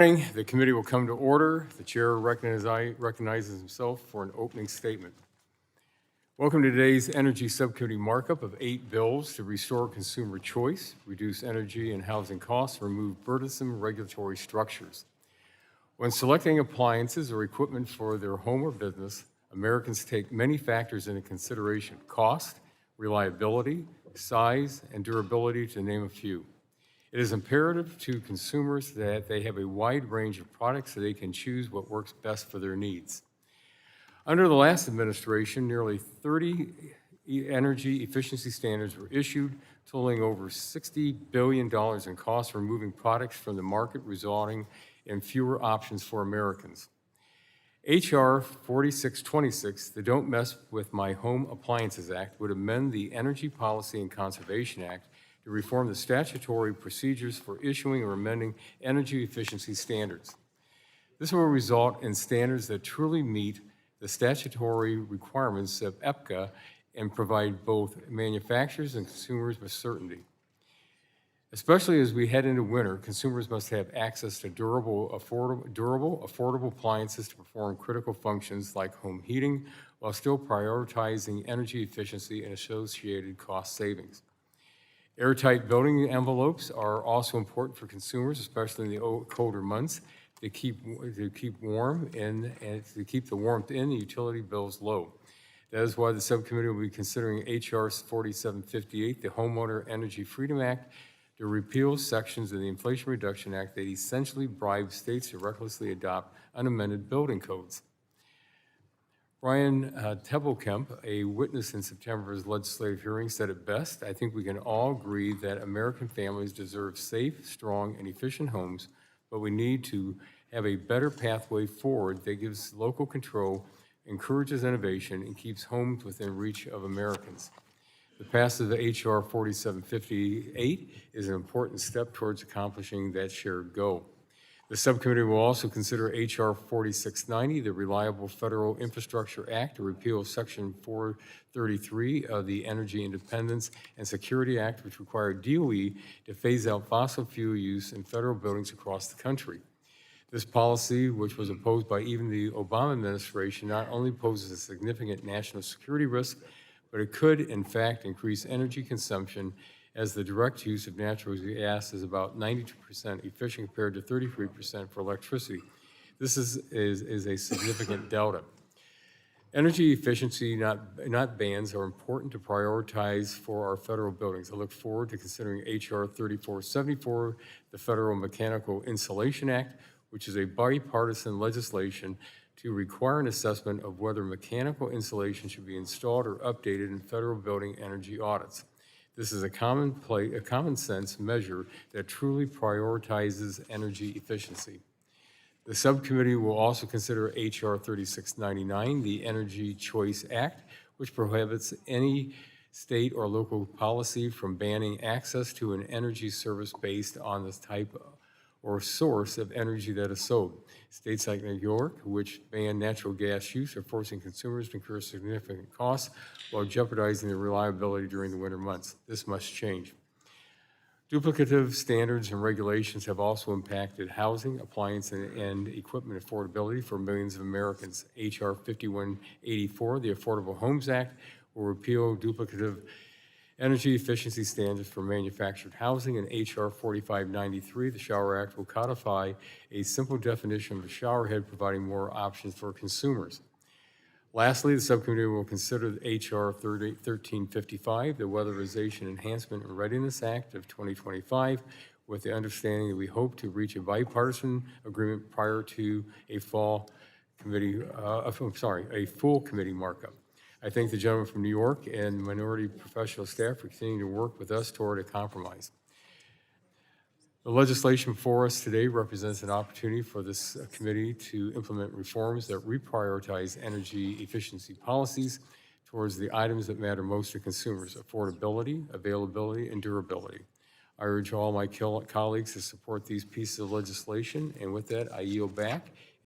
The committee will come to order. The chair recognizes himself for an opening statement. Welcome to today's Energy Subcommittee markup of 8 bills to restore consumer choice, reduce energy and housing costs, remove burdensome regulatory structures. When selecting appliances or equipment for their home or business, Americans take many factors into consideration: cost, reliability, size, and durability, to name a few. It is imperative to consumers that they have a wide range of products so they can choose what works best for their needs. Under the last administration, nearly 30 energy efficiency standards were issued, totaling over $60 billion in costs, removing products from the market, resulting in fewer options for Americans. H.R. 4626, the Don't Mess with My Home Appliances Act, would amend the Energy Policy and Conservation Act to reform the statutory procedures for issuing or amending energy efficiency standards. This will result in standards that truly meet the statutory requirements of EPCA and provide both manufacturers and consumers with certainty. Especially as we head into winter, consumers must have access to durable, affordable appliances to perform critical functions like home heating, while still prioritizing energy efficiency and associated cost savings. Airtight building envelopes are also important for consumers, especially in the colder months, to keep warm and to keep the warmth in, the utility bills low. That is why the subcommittee will be considering H.R. 4758, the Homeowner Energy Freedom Act, to repeal sections of the Inflation Reduction Act that essentially bribe states to recklessly adopt unamended building codes. Brian Tebelkemp, a witness in September's legislative hearing, said it best: "I think we can all agree that American families deserve safe, strong, and efficient homes, but we need to have a better pathway forward that gives local control, encourages innovation, and keeps homes within reach of Americans." The passage of H.R. 4758 is an important step towards accomplishing that shared goal. The subcommittee will also consider H.R. 4690, the Reliable Federal Infrastructure Act, to repeal Section 433 of the Energy Independence and Security Act, which required DOE to phase out fossil fuel use in federal buildings across the country. This policy, which was opposed by even the Obama administration, not only poses a significant national security risk, but it could, in fact, increase energy consumption, as the direct use of natural gas is about 92% efficient compared to 33% for electricity. This is a significant delta. Energy efficiency, not bans, are important to prioritize for our federal buildings. I look forward to considering H.R. 3474, the Federal Mechanical Insulation Act, which is a bipartisan legislation to require an assessment of whether mechanical insulation should be installed or updated in federal building energy audits. This is a common sense measure that truly prioritizes energy efficiency. The subcommittee will also consider H.R. 3699, the Energy Choice Act, which prohibits any state or local policy from banning access to an energy service based on the type or source of energy that is sold. States like New York, which ban natural gas use, are forcing consumers to incur significant costs while jeopardizing their reliability during the winter months. This must change. Duplicative standards and regulations have also impacted housing, appliance, and equipment affordability for millions of Americans. H.R. 5184, the Affordable Homes Act, will repeal duplicative energy efficiency standards for manufactured housing, and H.R. 4593, the Shower Act, will codify a simple definition of a shower head, providing more options for consumers. Lastly, the subcommittee will consider H.R. 1355, the Weatherization Enhancement and Readiness Act of 2025, with the understanding that we hope to reach a bipartisan agreement prior to a full committee markup. I thank the gentleman from New York and minority professional staff for continuing to work with us toward a compromise. The legislation before us today represents an opportunity for this committee to implement reforms that reprioritize energy efficiency policies towards the items that matter most to consumers: affordability, availability, and durability. I urge all my colleagues to support these pieces of legislation, and with that, I yield back